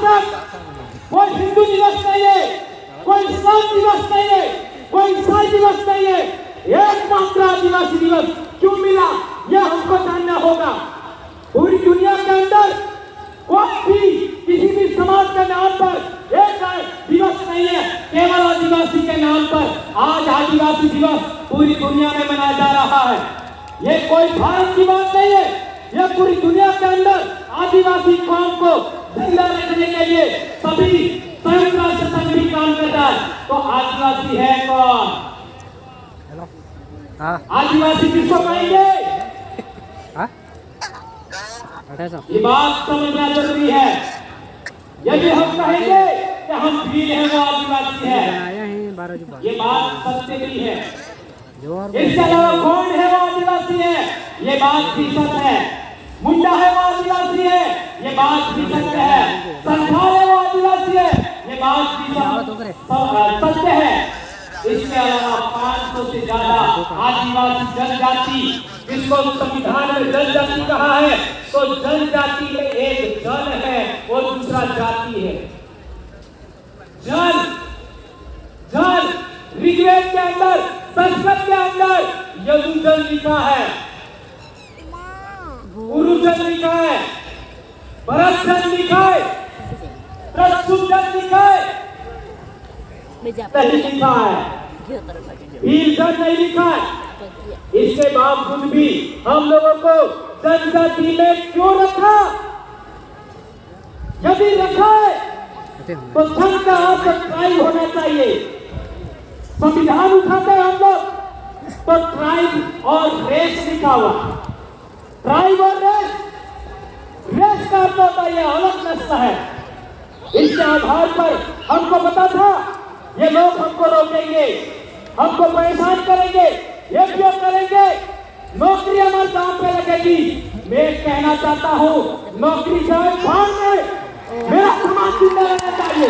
तक कोई हिंदू दिवस नहीं है, कोई इस्लाम दिवस नहीं है, कोई ईसाई दिवस नहीं है, एकमात्र आदिवासी दिवस क्यों मिला यह हमको जानना होगा। पूरी दुनिया के अंदर कोई भी किसी भी समाज के नाम पर एक दिवस नहीं है, केवल आदिवासी के नाम पर आज आदिवासी दिवस पूरी दुनिया में मनाया जा रहा है। ये कोई भारत की बात नहीं है, यह पूरी दुनिया के अंदर आदिवासी कौम को जिंदा रखने के लिए सभी संयुक्त राष्ट्र संघ भी काम कर रहा है। तो आदिवासी है कौन? आदिवासी किसको कहेंगे? ये बात समझना जरूरी है। यदि हम कहेंगे कि हम वीर हैं वो आदिवासी है, ये बात सत्य भी है। इसके अलावा कौन है वो आदिवासी है, ये बात भी सत्य है। मुंडा है वो आदिवासी है, ये बात भी सत्य है। संथाल है वो आदिवासी है, ये बात भी सत्य है। इसके अलावा 500 से ज्यादा आदिवासी जनजाति, जिसको संविधान में जनजाति कहा है, तो जनजाति में एक जन है और दूसरा जाति है। जन जन ऋग्वेद के अंदर, संस्कृत के अंदर यजुजन लिखा है, पुरुषजन लिखा है, भरतजन लिखा है, प्रसूजन लिखा है, नहीं लिखा है, वीरजन नहीं लिखा है। इसके बावजूद भी हम लोगों को जनजाति में क्यों रखा? यदि रखा है तो धन का अर्थ ट्राइब होना चाहिए। संविधान उठाते हैं हम लोग तो ट्राइब और रेस लिखा हुआ, ट्राइब और रेस, रेस का अर्थ होता है अलग नस्ल है। इसके आधार पर हमको पता था ये लोग हमको रोकेंगे, हमको परेशान करेंगे, ये क्यों करेंगे, नौकरी हमारे दाम पे लगेगी। मैं कहना चाहता हूँ नौकरी जाए भाग में, मेरा समाज जिंदा रहना चाहिए।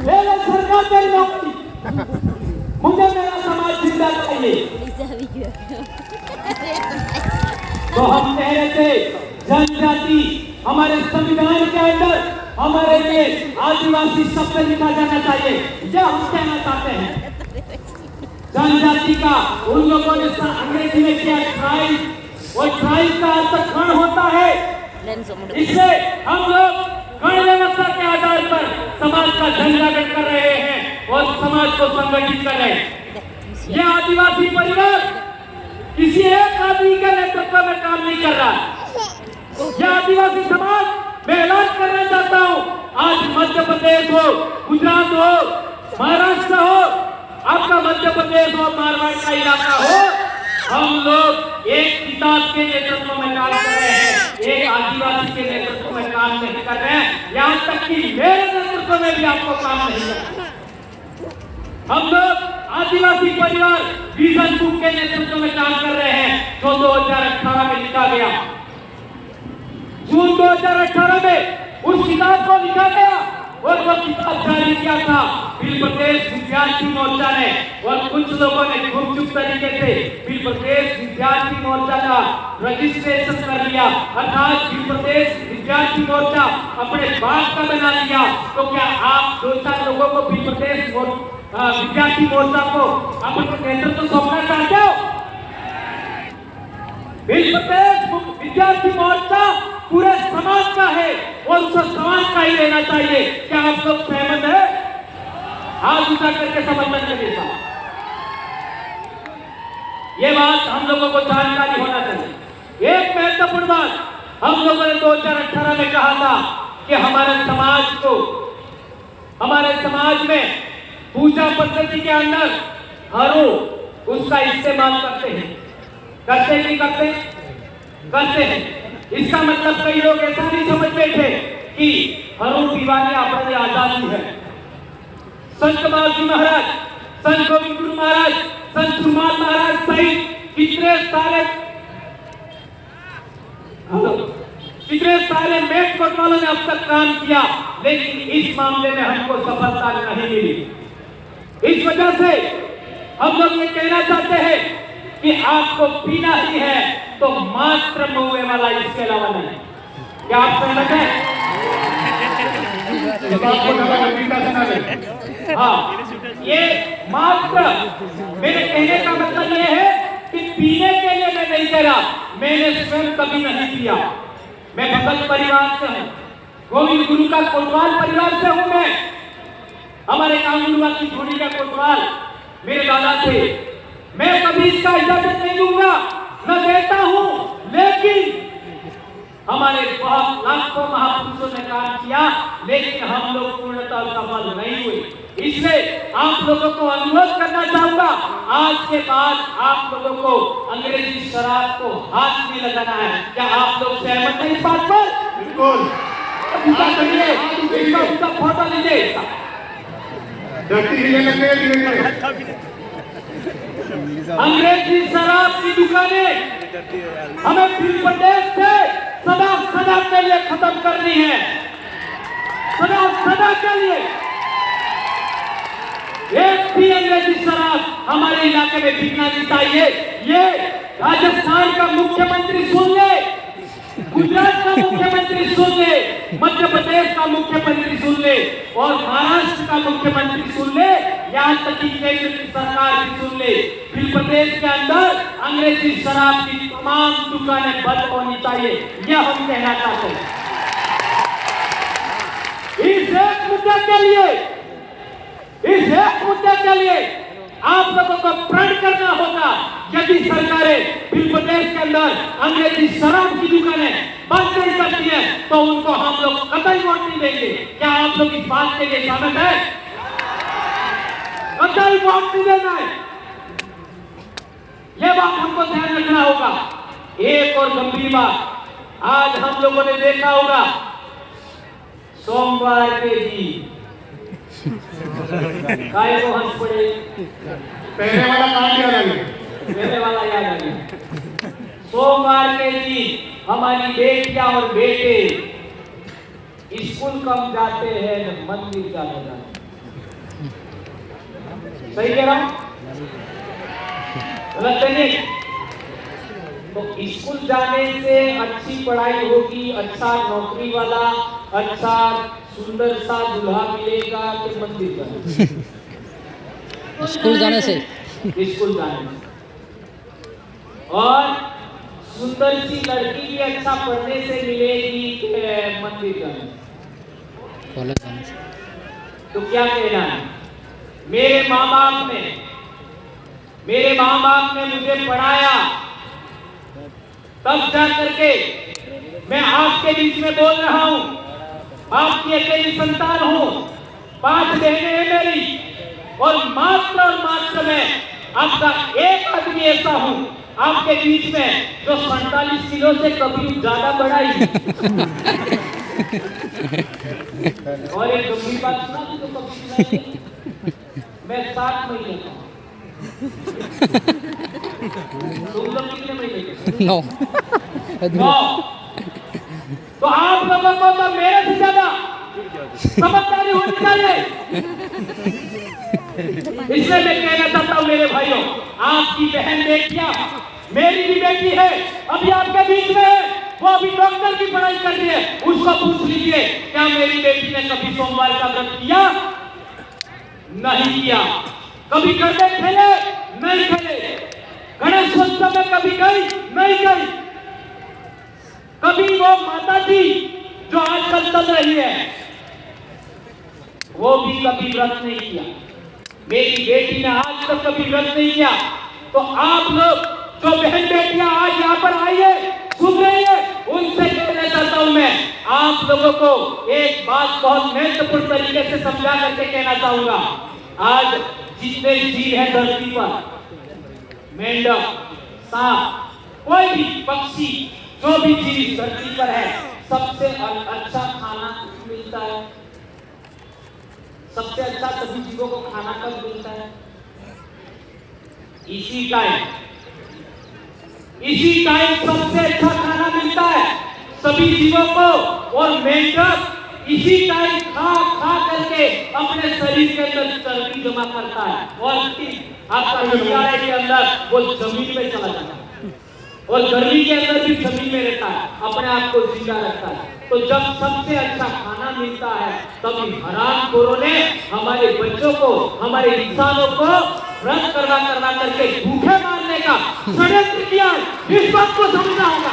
मेरे सरकार मेरी नौकरी, मुझे मेरा समाज जिंदा चाहिए। तो हम कह रहे थे जनजाति हमारे संविधान के अंदर हमारे लिए आदिवासी शब्द लिखा जाना चाहिए, यह हम कहना चाहते हैं। जनजाति का उन लोगों ने अंग्रेजी में किया ट्राइब, और ट्राइब का अर्थ गण होता है। इससे हम लोग गण व्यवस्था के आधार पर समाज का झंडा गठ कर रहे हैं और समाज को संगठित कर रहे हैं। यह आदिवासी परिवार किसी एक आदमी के नेतृत्व में काम नहीं कर रहा। यह आदिवासी समाज, मैं ऐलान करना चाहता हूँ, आज मध्य प्रदेश हो, गुजरात हो, महाराष्ट्र हो, आपका मध्य प्रदेश हो, मारवाड़ का इलाका हो, हम लोग एक किताब के नेतृत्व में काम कर रहे हैं, एक आदिवासी के नेतृत्व में काम नहीं कर रहे हैं। यहाँ तक कि मेरे नेतृत्व में भी आपको काम नहीं करना। हम लोग आदिवासी परिवार विजन बुक के नेतृत्व में काम कर रहे हैं, जो 2018 में लिखा गया। जून 2018 में उस किताब को लिखा गया और वो किताब जारी किया था बिल प्रदेश विद्यार्थी मोर्चा ने, और कुछ लोगों ने गुपचुप तरीके से बिल प्रदेश विद्यार्थी मोर्चा का रजिस्ट्रेशन कर लिया, अर्थात बिल प्रदेश विद्यार्थी मोर्चा अपने बाप का बना लिया। तो क्या आप 2-4 लोगों को बिल प्रदेश विद्यार्थी मोर्चा को अपने नेतृत्व सौंपना चाहते हो? बिल प्रदेश विद्यार्थी मोर्चा पूरे समाज का है और उस समाज का ही रहना चाहिए। क्या आप लोग सहमत है? हाथ उठा करके समर्थन करिए। ये बात हम लोगों को जानकारी होना चाहिए। एक महत्वपूर्ण बात हम लोगों ने 2018 में कहा था कि हमारे समाज में पूजा पद्धति के अंदर हरु उसका इस्तेमाल करते हैं, करते नहीं करते? करते हैं। इसका मतलब कई लोग ऐसा नहीं समझ बैठे कि हरु दीवानी अपने आजादी है। संत कमालजी महाराज, संत गोविंद गुरु महाराज, संत सुरमाल महाराज सहित कितने सारे मेट कोतवालों ने अब तक काम किया, लेकिन इस मामले में हमको सफलता नहीं मिली। इस वजह से हम लोग ये कहना चाहते हैं कि आपको पीना ही है तो मात्र महुए वाला, इसके अलावा नहीं। क्या आप सहमत हैं? हाँ, ये मात्र मेरे कहने का मतलब ये है कि पीने के लिए मैं नहीं कह रहा, मैंने स्वयं कभी नहीं पिया। मैं भगत परिवार से हूँ, गोविंद गुरु का कोतवाल परिवार से हूँ। मैं हमारे कांगुलवा की धोनी का कोतवाल मेरे दादा थे। मैं कभी इसका इजाजत नहीं दूंगा, न देता हूँ, लेकिन हमारे बहुत लाखों महापुरुषों ने काम किया, लेकिन हम लोग पूर्णतः सफल नहीं हुए। इसलिए आप लोगों को अनुरोध करना चाहूंगा, आज के बाद आप लोगों को अंग्रेजी शराब को हाथ नहीं लगाना है। क्या आप लोग सहमत हैं इस बात पर? बिल्कुल। इसका फोटो लीजिए। अंग्रेजी शराब की दुकानें हमें फिर प्रदेश से सदा सदा के लिए खत्म करनी है, सदा सदा के लिए। एक भी अंग्रेजी शराब हमारे इलाके में बिकना नहीं चाहिए। ये राजस्थान का मुख्यमंत्री सुन ले, गुजरात का मुख्यमंत्री सुन ले, मध्य प्रदेश का मुख्यमंत्री सुन ले और महाराष्ट्र का मुख्यमंत्री सुन ले, यहाँ तक कि केंद्र की सरकार भी सुन ले। फिर प्रदेश के अंदर अंग्रेजी शराब की तमाम दुकानें बंद होनी चाहिए, यह हम कहना चाहते हैं। इस एक मुद्दे के लिए आप लोगों को प्रण करना होगा। यदि सरकारें फिर प्रदेश के अंदर अंग्रेजी शराब की दुकानें बंद नहीं करती हैं, तो उनको हम लोग कतई वोट नहीं देंगे। क्या आप लोग इस बात के लिए सहमत हैं? कतई वोट नहीं देना है, यह बात हमको ध्यान रखना होगा। एक और गंभीर बात, आज हम लोगों ने देखा होगा सोमवार के दिन काय को हंस पड़े, पहले वाला याद आ गया। सोमवार के दिन हमारी बेटियां और बेटे स्कूल कम जाते हैं, मंदिर ज्यादा जाते हैं। सही कह रहा हूं? गलत नहीं? तो स्कूल जाने से अच्छी पढ़ाई होगी, अच्छा नौकरी वाला, अच्छा सुंदर सा दूल्हा मिलेगा कि मंदिर जाने? स्कूल जाने से। और सुंदर सी लड़की भी अच्छा पढ़ने से मिलेगी कि मंदिर जाने? कॉलेज जाने से। तो क्या कहना है? मेरे माँ बाप ने मुझे पढ़ाया, तब जा करके मैं आपके बीच में बोल रहा हूँ। आपकी अकेली संतान हूँ, 5 बहनें हैं मेरी, और मात्र मैं आपका एक आदमी ऐसा हूँ आपके बीच में जो 47 किलो से कभी ज्यादा बढ़ा ही। और एक गंभीर बात सुना तो कभी मैं 7 महीने का, तुम लोग कितने महीने के? 9। तो आप लोगों को तो मेरे से ज्यादा समझदारी होनी चाहिए। इसलिए मैं कहना चाहता हूँ मेरे भाइयों, आपकी बहन बेटियां, मेरी भी बेटी है, अभी आपके बीच में है, वो अभी डॉक्टर की पढ़ाई कर रही है। उसको पूछ लीजिए, क्या मेरी बेटी ने कभी सोमवार का व्रत किया? नहीं किया। कभी गरबे खेले? नहीं खेले। गणेश उत्सव में कभी गई? नहीं गई। कभी वो माता जी जो आजकल चल रही है, वो भी कभी व्रत नहीं किया। मेरी बेटी ने आज तक कभी व्रत नहीं किया। तो आप लोग जो बहन बेटियां आज यहाँ पर आई है, सुन रही है, उनसे कहना चाहता हूं मैं, आप लोगों को एक बात बहुत महत्वपूर्ण तरीके से समझा करके कहना चाहूंगा। आज जितने जीव है धरती पर, मेंढक, सांप, कोई भी पक्षी, जो भी जीव धरती पर है, सबसे अच्छा खाना मिलता है। सबसे अच्छा सभी जीवों को खाना कब मिलता है? इसी टाइम सबसे अच्छा खाना मिलता है सभी जीवों को। और मेंढक इसी टाइम खा करके अपने शरीर के अंदर चर्बी जमा करता है और आपका हिमालय के अंदर वो जमीन में चला जाता है और गर्मी के अंदर भी जमीन में रहता है। अब अपने आप को जिंदा रखता है। तो जब सबसे अच्छा खाना मिलता है तभी हरामखोरों ने हमारे बच्चों को, हमारे इंसानों को व्रत करवा करके भूखे मारने का षड्यंत्र किया। इस बात को समझना होगा।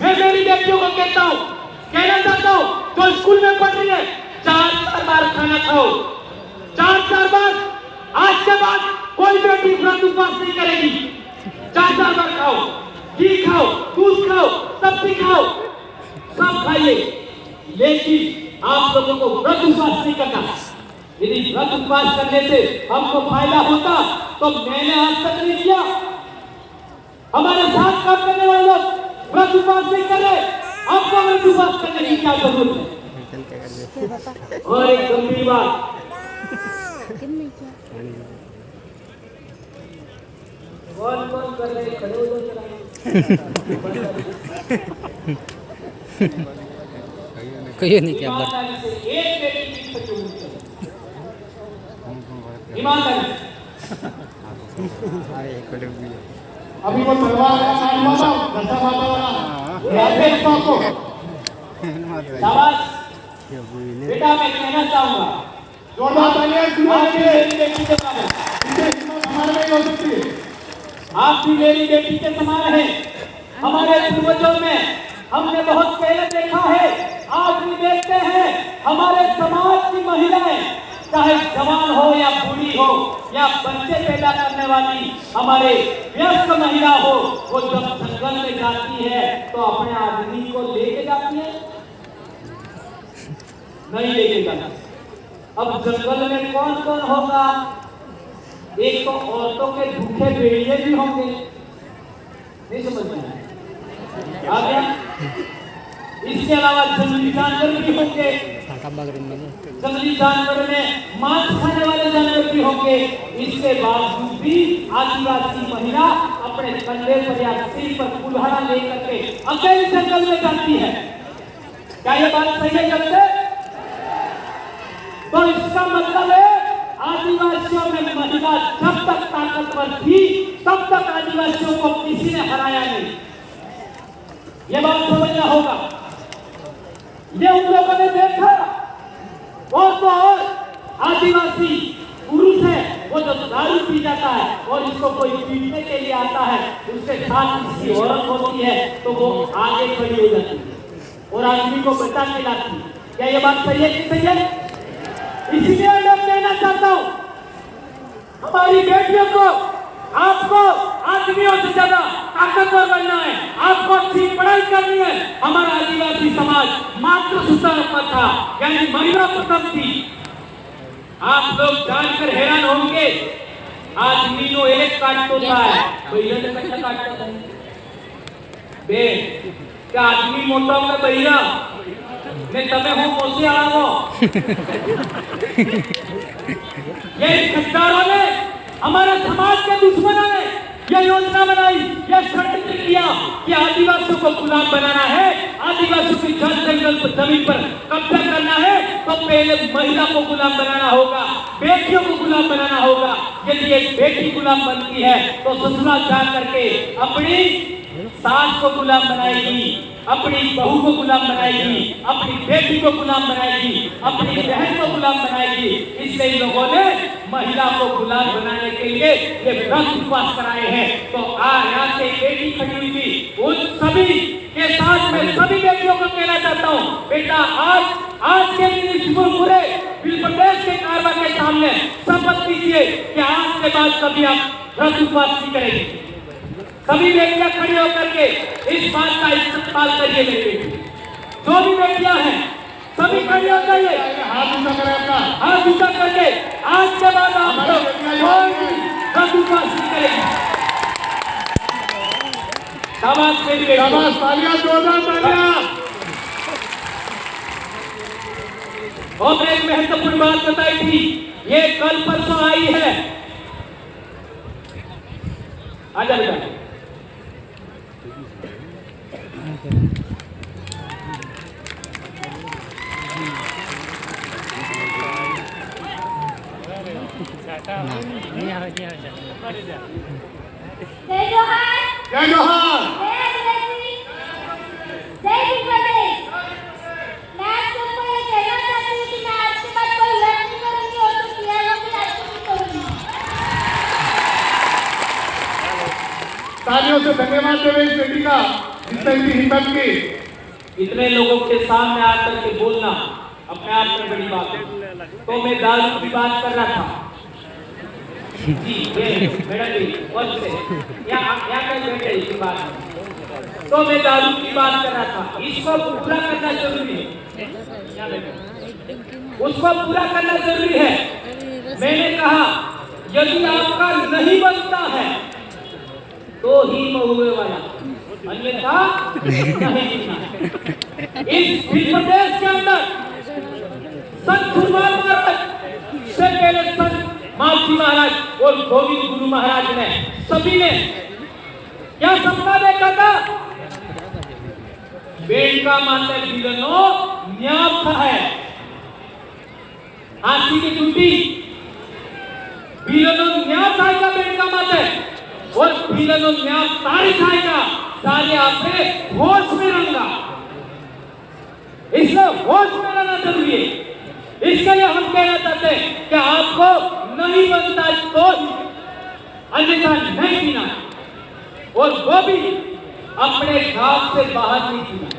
मैं मेरी बेटियों को कहना चाहता हूँ, जो स्कूल में पढ़ रही है, 4 बार खाना खाओ, 4 बार। आज के बाद कोई बेटी व्रत उपवास नहीं करेगी। 4 बार खाओ, घी खाओ, दूध खाओ, सब्जी खाओ, सब खाइए, लेकिन आप लोगों को व्रत उपवास नहीं करना। यदि व्रत उपवास करने से हमको फायदा होता तो मैंने आज तक नहीं किया। हमारे साथ काम करने वाले लोग व्रत उपवास नहीं कर रहे, आपको व्रत उपवास करने की क्या जरूरत है? और एक गंभीर बात, कौन कर रहे, खड़े हो जाओ। कहिए नहीं क्या बात। एक बेटी की सचूर ईमानदारी। अभी वो तलवार का कांड हुआ था, दशा माता वाला, राजेश को शाबाश बेटा, मैं कहना चाहूंगा, जोरदार तालियां शुरू आप भी करिए। मेरी बेटी के समान हैं। इसे हिम्मत हमारे में हो सकती है। आप भी मेरी बेटी के समान हैं। हमारे पूर्वजों में हमने बहुत पहले देखा है, आज भी देखते हैं, हमारे समाज की महिलाएं, चाहे जवान हो या बूढ़ी हो या बच्चे पैदा करने वाली हमारे व्यस्त महिला हो, वो जब जंगल में जाती है तो अपने आदमी को लेके जाती है? नहीं लेके जाती। अब जंगल में कौन कौन होगा? एक तो औरतों के भूखे भेड़िए भी होंगे, नहीं समझ में आया? इसके अलावा जंगली जानवर भी होंगे, जंगली जानवर में मांस खाने वाले जानवर भी होंगे। इसके बावजूद भी आदिवासी महिला अपने कंधे पर या सिर पर कुल्हाड़ा लेकर के अकेले जंगल में जाती है। क्या ये बात सही है? जब तो इसका मतलब है आदिवासियों में महिला जब तक ताकतवर थी तब तक आदिवासियों को किसी ने हराया नहीं। ये बात समझना होगा। ये उन लोगों ने देखा, और तो और आदिवासी पुरुष है वो जो दारू पी जाता है और इसको कोई पीटने के लिए आता है, उसके साथ किसी औरत होती है तो वो आगे खड़ी हो जाती है और आदमी को बचा के लाती है। क्या ये बात सही है कि सही है? इसीलिए मैं कहना चाहता हूँ, हमारी बेटियों को, आपको आदमियों से ज्यादा ताकतवर बनना है, आपको अच्छी पढ़ाई करनी है। हमारा आदिवासी समाज मातृसूत्र पर था, यानी महिला प्रथम थी। आप लोग जानकर हैरान होंगे, आदमी नो एक काट होता है, महिला ने कैसे काटता है? बे क्या आदमी मोटा होगा महिला ने तमे हूँ मोसे आगो। ये गद्दारों ने, हमारे समाज के दुश्मनों ने ये योजना बनाई, ये षड्यंत्र किया कि आदिवासियों को गुलाम बनाना है, आदिवासियों की जंगल पर जमीन पर कब्जा करना है तो पहले महिला को गुलाम बनाना होगा, बेटियों को गुलाम बनाना होगा। यदि एक बेटी गुलाम बनती है तो ससुराल जा करके अपनी सास को गुलाम बनाएगी, अपनी बहू को गुलाम बनाएगी, अपनी बेटी को गुलाम बनाएगी, अपनी बहन को गुलाम बनाएगी। इसलिए इन लोगों ने महिला को गुलाम बनाने के लिए ये व्रत उपवास कराए हैं। तो आज से बेटी खड़ी हुई थी, उन सभी के साथ मैं सभी बेटियों को कहना चाहता हूँ, बेटा आज के दिन इस पूरे प्रदेश के कारवा के सामने शपथ लीजिए कि आज के बाद कभी आप व्रत उपवास नहीं करेंगे। सभी बेटियां खड़ी होकर के इस बात का इस्तेमाल करिए। मेरी बेटी, जो भी बेटियां हैं सभी खड़ी हो जाइए, हाथ ऊंचा करें अपना। हाथ ऊंचा करके आज के बाद आप लोग व्रत उपवास नहीं करेंगे। शाबाश मेरी बेटी, शाबाश, तालियां, जोरदार तालियां। और एक महत्वपूर्ण बात बताई थी, ये कल परसों आई है। आजा बेटा, जय जोहार। तालियों से धन्यवाद देवे इस बेटी का जिसने इतनी हिम्मत की। इतने लोगों के सामने आकर के बोलना अपने आप में बड़ी बात है। तो मैं दारू की बात कर रहा था जी, ये मैडम जी और से या कर बैठे इसी बात में। तो मैं दारू की बात कर रहा था, इसको पूरा करना जरूरी है, उसको पूरा करना जरूरी है। मैंने कहा यदि आपका नहीं बनता है तो ही महुए वाला, अन्यथा नहीं बनना। इस प्रदेश के अंदर संत गुरुवार महाराज से पहले संत मालजी महाराज और गोविंद गुरु महाराज ने सभी ने क्या सपना देखा था? बेड़का माता बीरनो न्याप था है, हाथी की टूटी बीरनो न्याप आएगा बेड़का माता और बीरनो न्याप तारीख आएगा सारे आपने होश में रहना, इसलिए होश में रहना जरूरी है। इसके लिए हम कहना चाहते हैं कि आपको नहीं बनता तो अन्यथा नहीं पीना, और वो भी अपने गांव से बाहर नहीं पीना।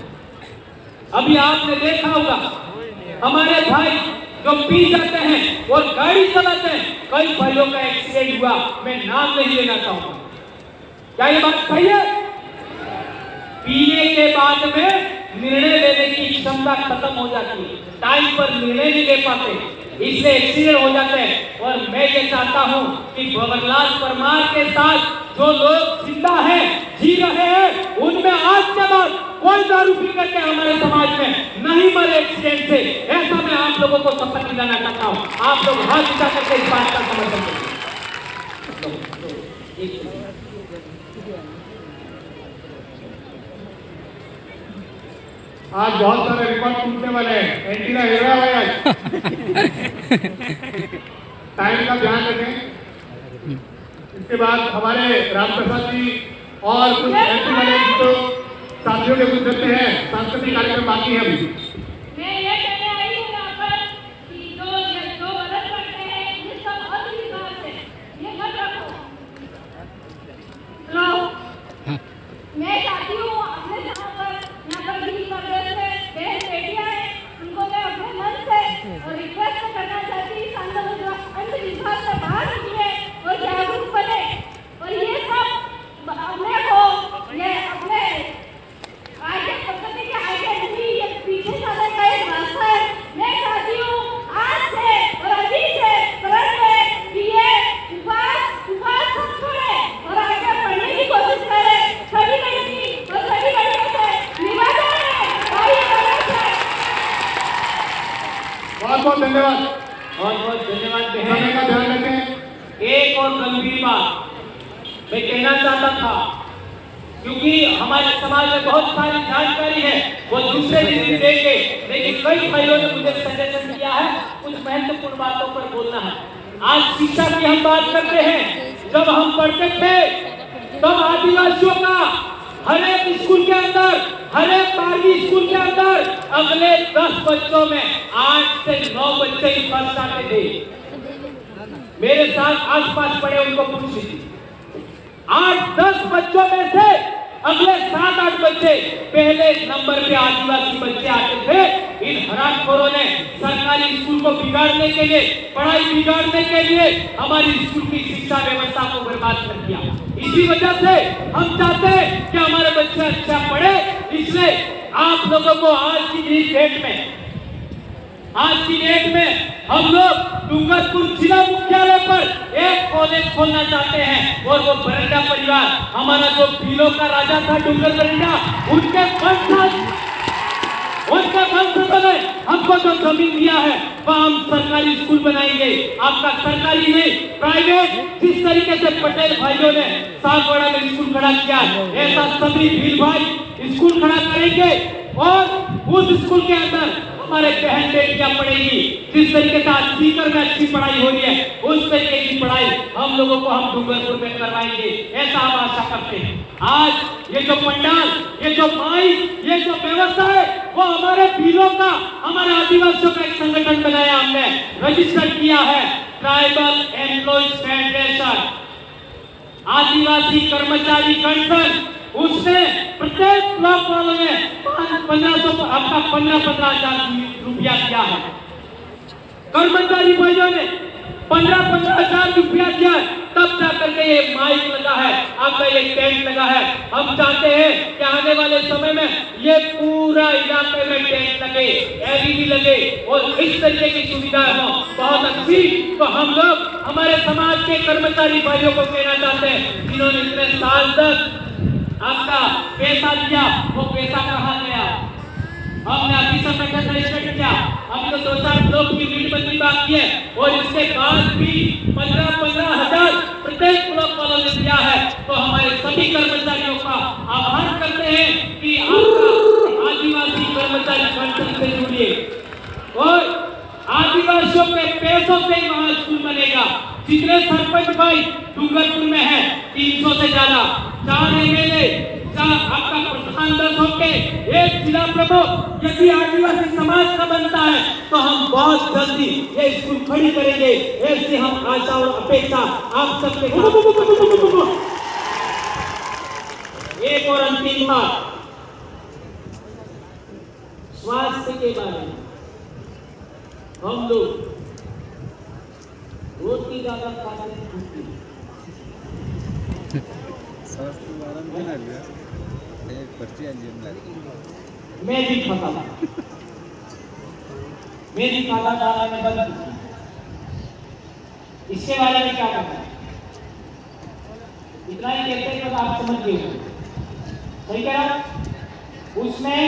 अभी आपने देखा होगा हमारे भाई जो पी जाते हैं और गाड़ी चलाते हैं, कई भाइयों का एक्सीडेंट हुआ, मैं नाम नहीं लेना चाहूंगा। क्या ये बात सही है? पीने के बाद में निर्णय लेने की क्षमता खत्म हो जाती है, टाइम पर निर्णय नहीं ले पाते, इसलिए एक्सीडेंट हो जाते हैं। और मैं ये चाहता हूं कि भंवरलाल परमार के साथ जो लोग जिंदा हैं, जी रहे हैं, उनमें आज के बाद कोई दारू पी करके हमारे समाज में नहीं मरे एक्सीडेंट से, ऐसा मैं आप लोगों को शपथ दिलाना चाहता हूं। आप लोग हाथ उठा करके इस बात का समर्थन करें। आज बहुत सारे रिकॉर्ड टूटने वाले हैं, एंटीना हिल रहा है आज। टाइम का ध्यान रखें। इसके बाद हमारे रामप्रसाद जी और कुछ एंटी वाले तो साथियों के कुछ देते हैं, सांस्कृतिक कार्यक्रम बाकी है अभी। मैं ये कहने आई हूँ यहाँ पर कि जो गलत करते हैं ये सब अंधविश्वास है, ये मत रखो। तो मैं चाहती हूँ अपने यहाँ पर भी मदद से बहन बेटियाँ हैं, उनको मैं अपने मन से और रिक्वेस्ट करना चाहती हूँ अंधविश्वास से बाहर निकले और जागरूक बने, और ये सब अपने को ये अपने आगे पकड़ने के आगे नहीं, ये पीछे जाने का एक रास्ता है। मैं चाहती हूँ आज से और अभी से प्रण में कि ये उपवास सब छोड़े और आगे बढ़ने की कोशिश करें, सभी लड़की और सभी लड़कों से निवेदन है। बहुत बहुत धन्यवाद, बहुत बहुत धन्यवाद समय बहन। का ध्यान रखें। एक और गंभीर बात मैं कहना चाहता था, क्योंकि हमारे समाज में बहुत सारी जानकारी है, वो दूसरे दिन भी देंगे, लेकिन कई भाइयों ने मुझे सजेशन दिया है कुछ महत्वपूर्ण बातों पर बोलना है। आज शिक्षा की हम बात करते हैं, जब हम पढ़ते थे तब आदिवासियों का हर एक स्कूल के अंदर, हर एक 12वीं स्कूल के अंदर अगले 10 बच्चों में 8 से 9 बच्चे ही फर्स्ट आते थे। मेरे साथ आसपास पड़े उनको पूछ लीजिए, 8-10 बच्चों में से अगले 7-8 बच्चे पहले नंबर पे आदिवासी बच्चे आते थे। इन हरामखोरों ने सरकारी स्कूल को बिगाड़ने के लिए, पढ़ाई बिगाड़ने के लिए हमारी स्कूल की शिक्षा व्यवस्था को बर्बाद कर दिया। इसी वजह से हम चाहते हैं कि हमारे बच्चे अच्छा पढ़े, इसलिए आप लोगों को आज की डेट में हम लोग डूंगरपुर जिला मुख्यालय पर एक कॉलेज खोलना चाहते हैं, और वो बरंडा परिवार, हमारा जो भीलों का राजा था डूंगर बरंडा, उनके वंशजों ने हमको जो जमीन दिया है वह हम सरकारी स्कूल बनाएंगे। आपका सरकारी नहीं, प्राइवेट, जिस तरीके से पटेल भाइयों ने सागवाड़ा में स्कूल खड़ा किया, ऐसा सभी भील भाई स्कूल खड़ा करेंगे, और उस स्कूल के अंदर हमारे बहन बेटियां पढ़ेगी। जिस तरीके से आज सीकर में अच्छी पढ़ाई हो रही है, उस तरीके की पढ़ाई हम लोगों को हम डूंगरपुर में करवाएंगे, ऐसा हम आशा करते हैं। आज ये जो पंडाल, ये जो माई, ये जो व्यवस्था है, वो हमारे भीलों का, हमारे आदिवासियों का एक संगठन बनाया, हमने रजिस्टर किया है, ट्राइबल एम्प्लॉइज फेडरेशन। आदिवासी कर्मचारी गणसंघ, उसने प्रत्येक ब्लॉक वालों में 1500 आपका 15,000 रुपया दिया है। कर्मचारी भाइयों ने 15,000 रुपया दिया, तब जाकर के ये माइक लगा है, आपका ये टेंट लगा है। हम चाहते हैं कि आने वाले समय में ये पूरा इलाके में टेंट लगे, एलईडी लगे और इस तरीके की सुविधाएं हो बहुत अच्छी। तो हम लोग हमारे समाज के कर्मचारी भाइयों को कहना चाहते हैं, जिन्होंने इतने साल तक आपका पैसा लिया, वो पैसा कहाँ गया? हमने अभी संगठन रजिस्टर किया, अभी तो 2-4 ब्लॉक की रीडबंदी बाकी है और इसके बाद भी 15,000 प्रत्येक ब्लॉक वालों ने दिया है। तो हमारे सभी कर्मचारियों का आभार करते हैं कि आपका आदिवासी कर्मचारी संगठन से जुड़िए और आदिवासियों के पैसों से ही वहां स्कूल बनेगा। जितने सरपंच भाई डूंगरपुर में है 300 से ज्यादा, 4 एमएलए, आपका प्रधान 10 होके, 1 जिला प्रमुख यदि आदिवासी समाज का बनता है तो हम बहुत जल्दी ये स्कूल खड़ी करेंगे। ऐसे हम आशा और अपेक्षा आप सबके एक और अंतिम बात स्वास्थ्य के बारे में। हम लोग रोटी ज्यादा खाते हैं, मैं भी खाता था, मेरी खाता खाना में बंद। इसके बारे में क्या करना है? इतना ही कहते हैं तो आप समझ गए, सही कह रहा? उसमें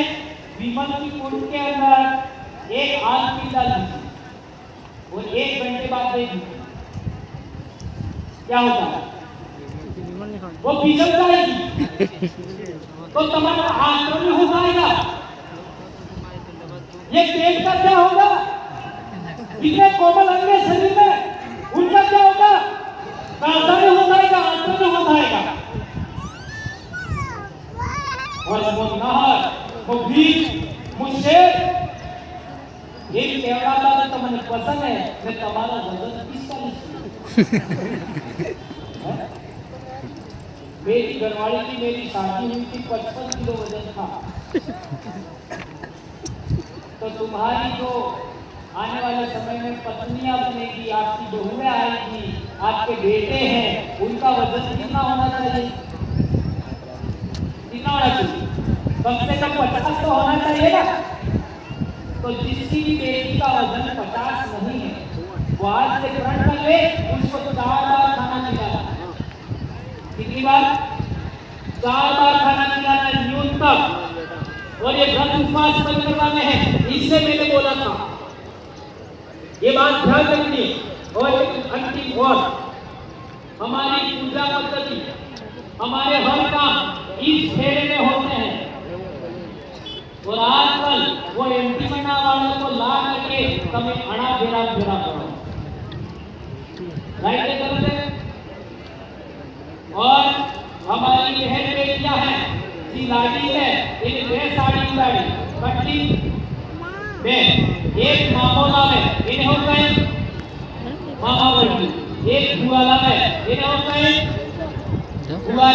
विमल की कुंड के अंदर एक आदमी डाल दीजिए और 1 घंटे बाद दे दीजिए, क्या होता है? वो पिघल जाएगी तो तुम्हारा आंदोलन हो जाएगा। ये पेट का क्या होगा? कितने कोमल अंग है शरीर में, उनका क्या होगा? आंदोलन हो जाएगा, आंदोलन हो जाएगा। और वो नहर, वो बीच मुझसे एक केवड़ा था तो मैंने पसंद है, मैं तुम्हारा वजन किसका नहीं? मेरी घरवाली की मेरी शादी हुई थी, 55 किलो वजन था। तो तुम्हारी जो आने वाले समय में पत्नियां बनेगी, आपकी बहुएं आएगी, आपके बेटे हैं, उनका वजन कितना होना चाहिए? कितना होना चाहिए? कम से कम 50 तो होना चाहिए ना। तो जिसकी भी बेटी का वजन 50 नहीं है, वो आज से प्रण कर ले, उसको 4 बार खाना खिलाना। कितनी बार? 4 बार खाना खिलाना न्यूनतम। और ये व्रत उपवास बंद करवाने हैं, इससे मैंने बोला था, ये बात ध्यान रखिए। और एक अंतिम और हमारी पूजा पद्धति, हमारे हर काम इस फेरे में होते हैं। और आजकल वो एमपी मना वालों को ला करके तुम्हें अड़ा फेरा फेरा करो, राइट है गलत है? और हमारी बहन बेटियां हैं, जी लाडी है, एक ड्रेस साड़ी उतारी पट्टी में, एक मामोला में इन्हें हो गए मामा बड़ी, एक बुआला में इन्हें हो गए बुआ।